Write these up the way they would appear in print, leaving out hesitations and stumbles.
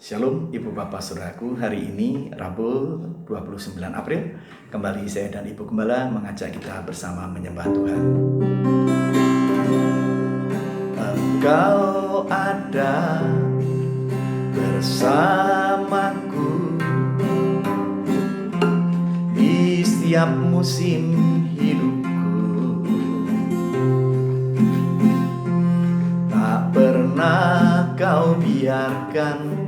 Shalom Ibu Bapak Saudaraku, hari ini Rabu 29 April kembali saya dan Ibu Gembala mengajak kita bersama menyembah Tuhan. Engkau ada bersamaku di setiap musim hidupku, tak pernah kau biarkan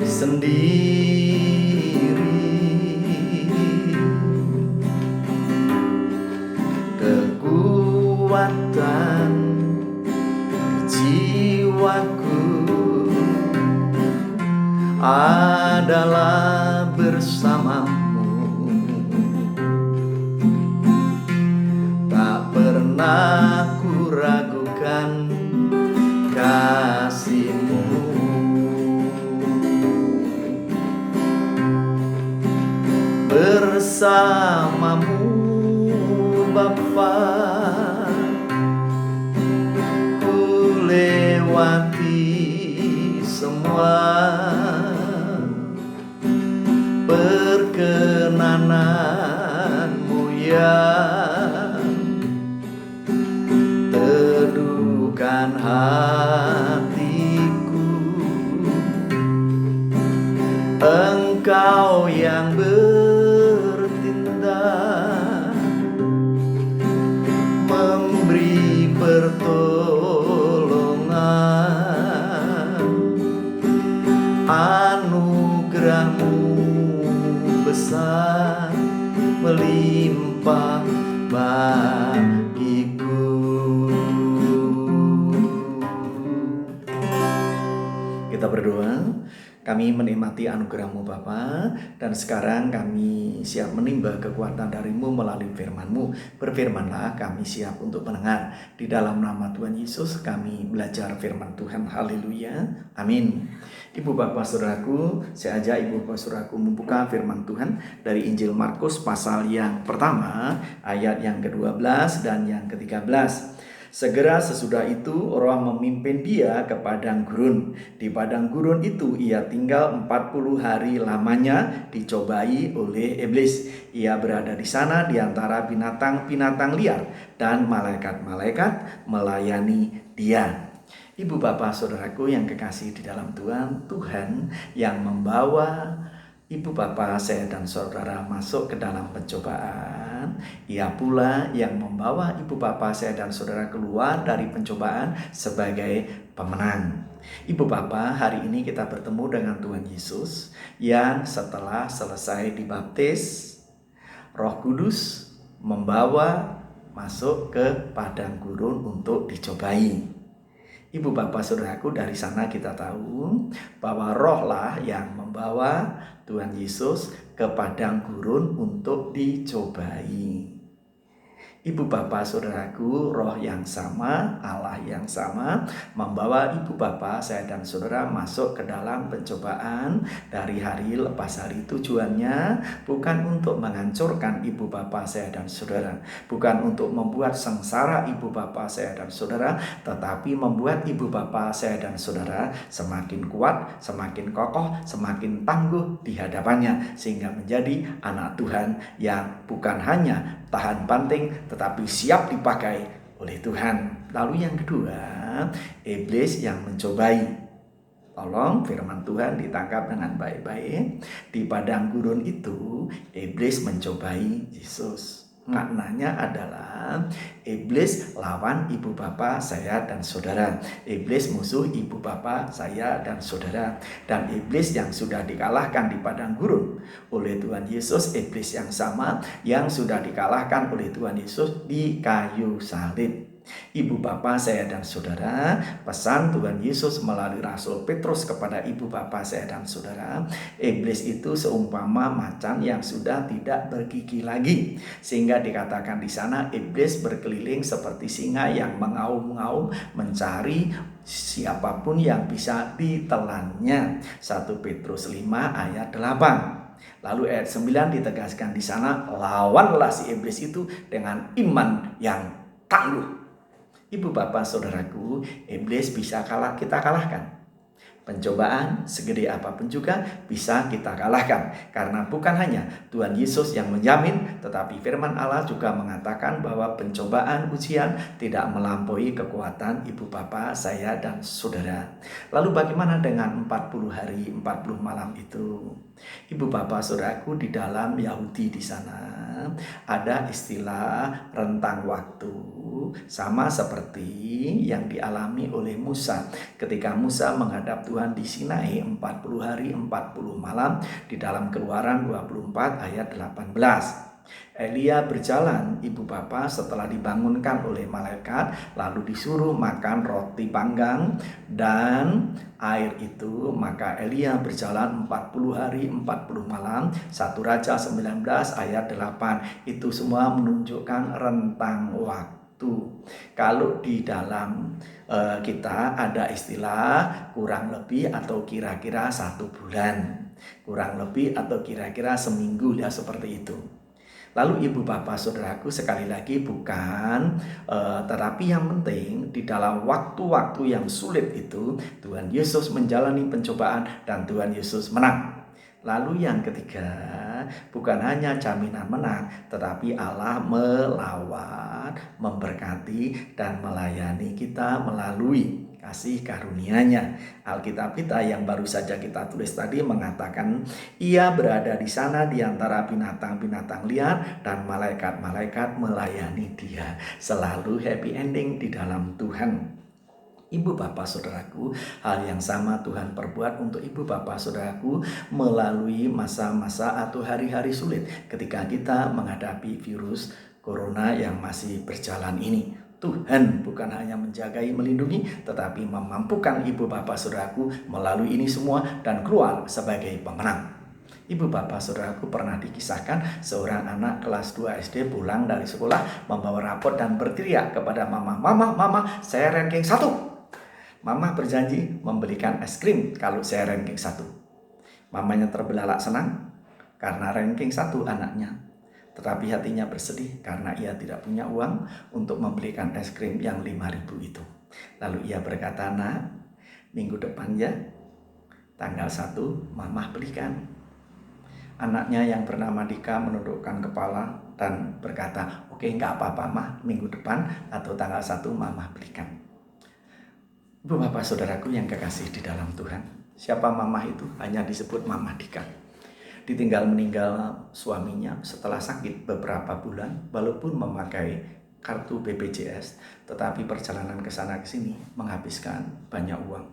sendiri. Kekuatan jiwaku adalah bersamamu, tak pernah ku ragukan kasih-Mu. Bersamamu Bapa, ku lewati semua perkenananmu yang teduhkan hatiku. Engkau yang bertindak, memberi pertolongan, anugerah-Mu besar melimpah bagiku. Kita berdoa. Kami menikmati anugerah-Mu Bapa, dan sekarang kami siap menimba kekuatan dari-Mu melalui firman-Mu. Berfirmanlah, kami siap untuk mendengar. Di dalam nama Tuhan Yesus kami belajar firman Tuhan. Haleluya. Amin. Ibu Bapak Saudaraku, saya ajak Ibu Bapak Saudaraku membuka firman Tuhan dari Injil Markus pasal yang pertama, ayat yang ke-12 dan yang ke-13. Segera sesudah itu Roh memimpin dia ke padang gurun. Di padang gurun itu ia tinggal 40 hari lamanya, dicobai oleh iblis. Ia berada di sana di antara binatang-binatang liar, dan malaikat-malaikat melayani dia. Ibu Bapak Saudaraku yang kekasih di dalam Tuhan, Tuhan yang membawa Ibu Bapak, saya dan saudara masuk ke dalam pencobaan. Ia pula yang membawa Ibu Bapak, saya dan saudara keluar dari pencobaan sebagai pemenang. Ibu Bapak, hari ini kita bertemu dengan Tuhan Yesus yang setelah selesai dibaptis, Roh Kudus membawa masuk ke padang gurun untuk dicobai. Ibu Bapak Saudaraku, dari sana kita tahu bahwa Rohlah yang membawa Tuhan Yesus ke padang gurun untuk dicobai. Ibu Bapak Saudaraku, Roh yang sama, Allah yang sama membawa Ibu Bapak, saya dan saudara masuk ke dalam pencobaan dari hari lepas hari. Tujuannya bukan untuk menghancurkan Ibu Bapak, saya dan saudara, bukan untuk membuat sengsara Ibu Bapak, saya dan saudara, tetapi membuat Ibu Bapak, saya dan saudara semakin kuat, semakin kokoh, semakin tangguh di hadapannya, sehingga menjadi anak Tuhan yang bukan hanya tahan banting tetapi siap dipakai oleh Tuhan. Lalu yang kedua, iblis yang mencobai. Tolong firman Tuhan ditangkap dengan baik-baik. Di padang gurun itu iblis mencobai Yesus. Maknanya adalah iblis lawan Ibu Bapak, saya dan saudara. Iblis musuh Ibu Bapak, saya dan saudara. Dan iblis yang sudah dikalahkan di padang gurun oleh Tuhan Yesus, iblis yang sama yang sudah dikalahkan oleh Tuhan Yesus di kayu salib. Ibu Bapak, saya dan saudara, pesan Tuhan Yesus melalui Rasul Petrus kepada Ibu Bapak, saya dan saudara, iblis itu seumpama macan yang sudah tidak bergigi lagi, sehingga dikatakan di sana iblis berkeliling seperti singa yang mengaum-ngaum mencari siapapun yang bisa ditelannya. 1 Petrus 5 ayat 8. Lalu ayat 9 ditegaskan di sana, lawanlah si iblis itu dengan iman yang tangguh. Ibu Bapak Saudaraku, iblis bisa kita kalahkan. Pencobaan segede apapun juga bisa kita kalahkan. Karena bukan hanya Tuhan Yesus yang menjamin, tetapi firman Allah juga mengatakan bahwa pencobaan ujian tidak melampaui kekuatan ibu bapa saya dan saudara. Lalu bagaimana dengan 40 hari 40 malam itu? Ibu bapa saudaraku, di dalam Yahudi di sana ada istilah rentang waktu, sama seperti yang dialami oleh Musa ketika Musa menghadap Tuhan di Sinai 40 hari 40 malam di dalam Keluaran 24 ayat 18. Elia berjalan ibu bapa setelah dibangunkan oleh malaikat, lalu disuruh makan roti panggang dan air itu. Maka Elia berjalan 40 hari 40 malam. 1 Raja 19 ayat 8. Itu semua menunjukkan rentang waktu. Kalau di dalam kita ada istilah kurang lebih atau kira-kira 1 bulan, kurang lebih atau kira-kira seminggu, ya seperti itu. Lalu ibu bapak saudaraku, sekali lagi bukan tetapi yang penting di dalam waktu-waktu yang sulit itu Tuhan Yesus menjalani pencobaan dan Tuhan Yesus menang. Lalu yang ketiga, bukan hanya jaminan menang, tetapi Allah melawat, memberkati dan melayani kita melalui kasih karunia-Nya. Alkitab kita yang baru saja kita tulis tadi mengatakan, Ia berada di sana di antara binatang-binatang liar dan malaikat-malaikat melayani Dia. Selalu happy ending di dalam Tuhan. Ibu bapak saudaraku, hal yang sama Tuhan perbuat untuk ibu bapak saudaraku melalui masa-masa atau hari-hari sulit ketika kita menghadapi virus corona yang masih berjalan ini. Tuhan bukan hanya menjagai, melindungi, tetapi memampukan ibu bapak saudaraku melalui ini semua dan keluar sebagai pemenang. Ibu bapak saudaraku, pernah dikisahkan seorang anak kelas 2 SD pulang dari sekolah membawa rapot dan berteriak kepada mama, Mama, saya ranking 1. Mama berjanji membelikan es krim kalau saya ranking 1. Mamanya terbelalak senang karena ranking 1 anaknya. Tetapi hatinya bersedih karena ia tidak punya uang untuk membelikan es krim yang 5.000 itu. Lalu ia berkata, Nak, minggu depan ya, tanggal 1 Mama belikan. Anaknya yang bernama Dika menundukkan kepala dan berkata, oke, enggak apa-apa Mah, minggu depan atau tanggal 1 Mama belikan. Ibu bapak saudaraku yang kekasih di dalam Tuhan, siapa Mama itu? Hanya disebut Mama Dika. Ditinggal meninggal suaminya setelah sakit beberapa bulan, walaupun memakai kartu BPJS, tetapi perjalanan ke sana ke sini menghabiskan banyak uang.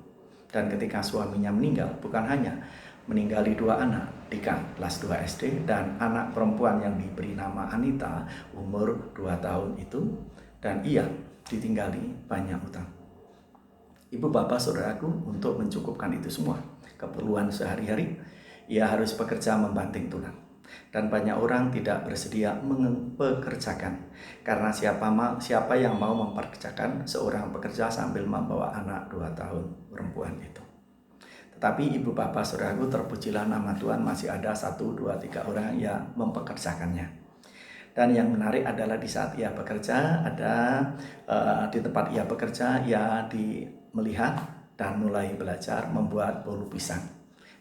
Dan ketika suaminya meninggal, bukan hanya meninggali 2 anak, Dika kelas 2 SD dan anak perempuan yang diberi nama Anita umur 2 tahun itu, dan ia ditinggali banyak utang. Ibu bapak saudaraku, untuk mencukupkan itu semua keperluan sehari-hari, ia harus bekerja membanting tulang. Dan banyak orang tidak bersedia mempekerjakan. Karena siapa yang mau mempekerjakan seorang pekerja sambil membawa anak 2 tahun perempuan itu. Tetapi ibu bapak saudaraku, terpujilah nama Tuhan, masih ada 1, 2, 3 orang yang mempekerjakannya. Dan yang menarik adalah di saat ia bekerja, di tempat ia bekerja, ia melihat dan mulai belajar membuat bolu pisang.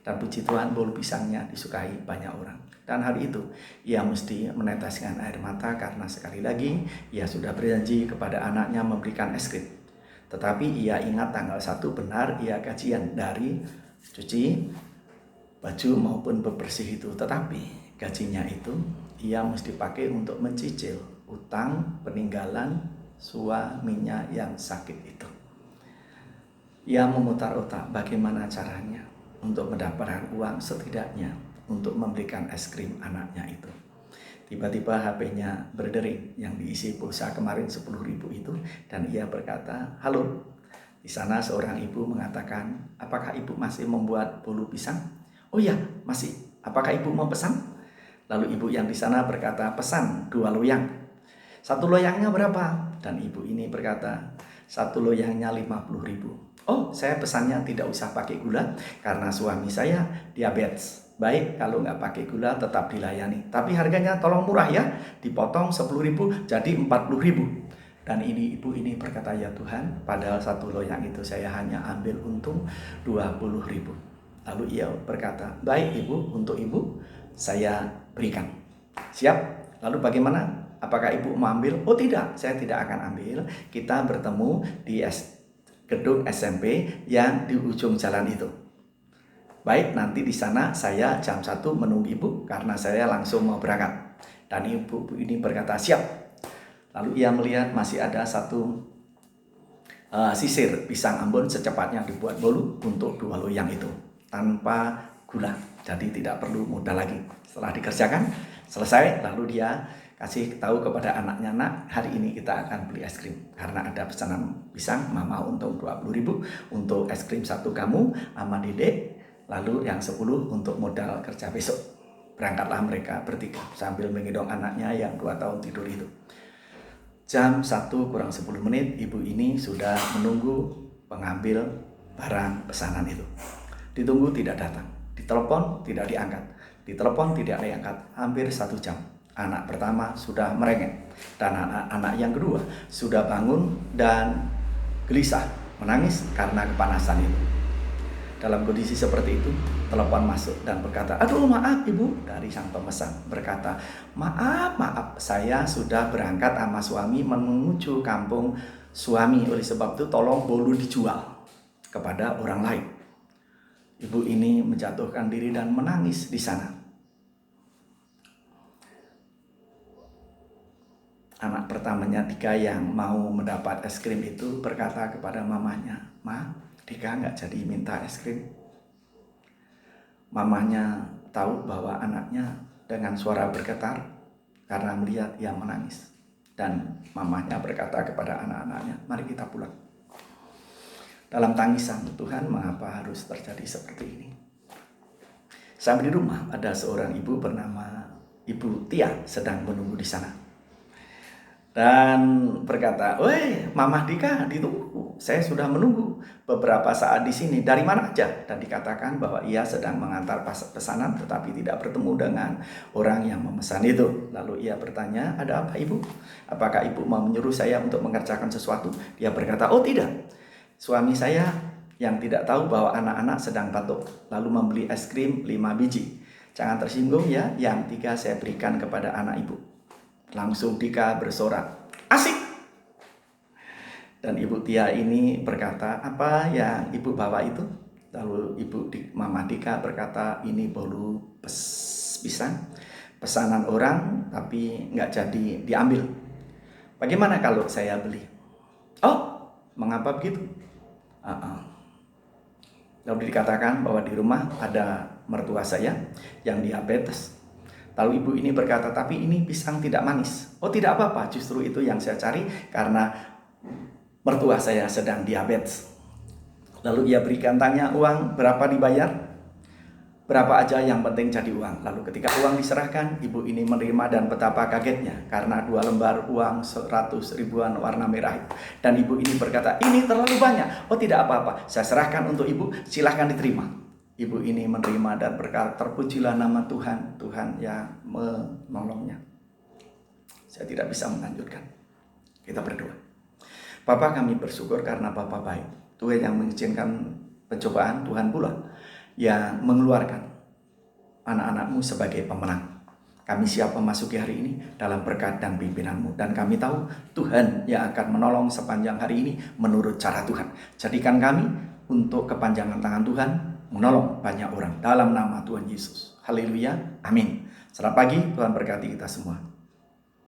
Dan puji Tuhan, bolu pisangnya disukai banyak orang. Dan hari itu ia mesti meneteskan air mata karena sekali lagi ia sudah berjanji kepada anaknya memberikan es krim. Tetapi ia ingat tanggal 1 benar ia gajian dari cuci baju maupun bebersih itu. Tetapi gajinya itu ia mesti pakai untuk mencicil utang peninggalan suaminya yang sakit itu. Ia memutar otak bagaimana caranya untuk mendapatkan uang setidaknya untuk memberikan es krim anaknya itu. Tiba-tiba HP-nya berdering yang diisi pulsa kemarin 10.000 itu, dan ia berkata, halo. Di sana seorang ibu mengatakan, apakah ibu masih membuat bolu pisang? Oh ya, masih. Apakah ibu mau pesan? Lalu ibu yang di sana berkata, pesan 2 loyang. 1 loyangnya berapa? Dan ibu ini berkata, 1 loyangnya 50.000. Oh, saya pesannya tidak usah pakai gula karena suami saya diabetes. Baik, kalau nggak pakai gula tetap dilayani. Tapi harganya tolong murah ya, dipotong 10.000 jadi 40.000. Dan ibu ini berkata, ya Tuhan, padahal 1 loyang itu saya hanya ambil untung 20.000. Lalu ia berkata, baik ibu, untuk ibu saya berikan. Siap? Lalu bagaimana? Apakah ibu mau ambil? Oh tidak, saya tidak akan ambil. Kita bertemu di gedung SMP yang di ujung jalan itu. Baik, nanti di sana saya jam 1 menunggu ibu karena saya langsung mau berangkat. Dan ibu ini berkata, siap. Lalu ia melihat masih ada 1 sisir pisang Ambon secepatnya dibuat bolu untuk 2 loyang itu tanpa gula. Jadi tidak perlu modal lagi. Setelah dikerjakan, selesai, lalu dia kasih tahu kepada anaknya, nak, hari ini kita akan beli es krim. Karena ada pesanan pisang, mama untung 20.000, untuk es krim 1 kamu sama dedek, lalu yang 10 untuk modal kerja besok. Berangkatlah mereka bertiga sambil menggendong anaknya yang 2 tahun tidur itu. Jam 1 kurang 10 menit, ibu ini sudah menunggu pengambil barang pesanan itu. Ditunggu tidak datang, ditelepon tidak diangkat, ditelepon tidak diangkat, hampir 1 jam. Anak pertama sudah merengek, dan anak yang kedua sudah bangun dan gelisah, menangis karena kepanasan itu. Dalam kondisi seperti itu, telepon masuk dan berkata, aduh maaf ibu, dari sang pemesan berkata, maaf, saya sudah berangkat sama suami menuju kampung suami, oleh sebab itu tolong bolu dijual kepada orang lain. Ibu ini menjatuhkan diri dan menangis di sana. Anak pertamanya Dika yang mau mendapat es krim itu berkata kepada mamanya, Ma, Dika nggak jadi minta es krim. Mamanya tahu bahwa anaknya dengan suara bergetar karena melihat ia menangis. Dan mamanya berkata kepada anak-anaknya, mari kita pulang. Dalam tangisan, Tuhan, mengapa harus terjadi seperti ini? Sampai di rumah ada seorang ibu bernama Ibu Tia sedang menunggu di sana. Dan berkata, woi Mama Dika ditunggu, saya sudah menunggu beberapa saat di sini, dari mana aja? Dan dikatakan bahwa ia sedang mengantar pesanan tetapi tidak bertemu dengan orang yang memesan itu. Lalu ia bertanya, ada apa ibu? Apakah ibu mau menyuruh saya untuk mengerjakan sesuatu? Dia berkata, oh tidak, suami saya yang tidak tahu bahwa anak-anak sedang batuk lalu membeli es krim 5 biji. Jangan tersinggung ya, yang 3 saya berikan kepada anak ibu. Langsung Dika bersorak, asik. Dan Ibu Tia ini berkata, apa yang ibu bawa itu? Lalu Mama Dika berkata, ini bolu pisang, pesanan orang tapi nggak jadi diambil. Bagaimana kalau saya beli? Oh, mengapa begitu? Lalu dikatakan bahwa di rumah ada mertua saya yang diabetes. Lalu ibu ini berkata, tapi ini pisang tidak manis. Oh tidak apa-apa, justru itu yang saya cari karena mertua saya sedang diabetes. Lalu ia berikan, tanya uang berapa dibayar? Berapa aja yang penting jadi uang. Lalu ketika uang diserahkan, ibu ini menerima dan betapa kagetnya karena 2 lembar uang 100 ribuan warna merah. Dan ibu ini berkata, ini terlalu banyak. Oh tidak apa-apa, saya serahkan untuk ibu, silahkan diterima. Ibu ini menerima dan berkata, terpujilah nama Tuhan, Tuhan yang menolongnya. Saya tidak bisa melanjutkan. Kita berdoa. Bapa, kami bersyukur karena Bapa baik. Tuhan yang mengizinkan pencobaan, Tuhan pula yang mengeluarkan anak-anak-Mu sebagai pemenang. Kami siap memasuki hari ini dalam berkat dan pimpinan-Mu. Dan kami tahu Tuhan yang akan menolong sepanjang hari ini menurut cara Tuhan. Jadikan kami untuk kepanjangan tangan Tuhan, menolong banyak orang dalam nama Tuhan Yesus. Haleluya, amin. Selamat pagi, Tuhan berkati kita semua.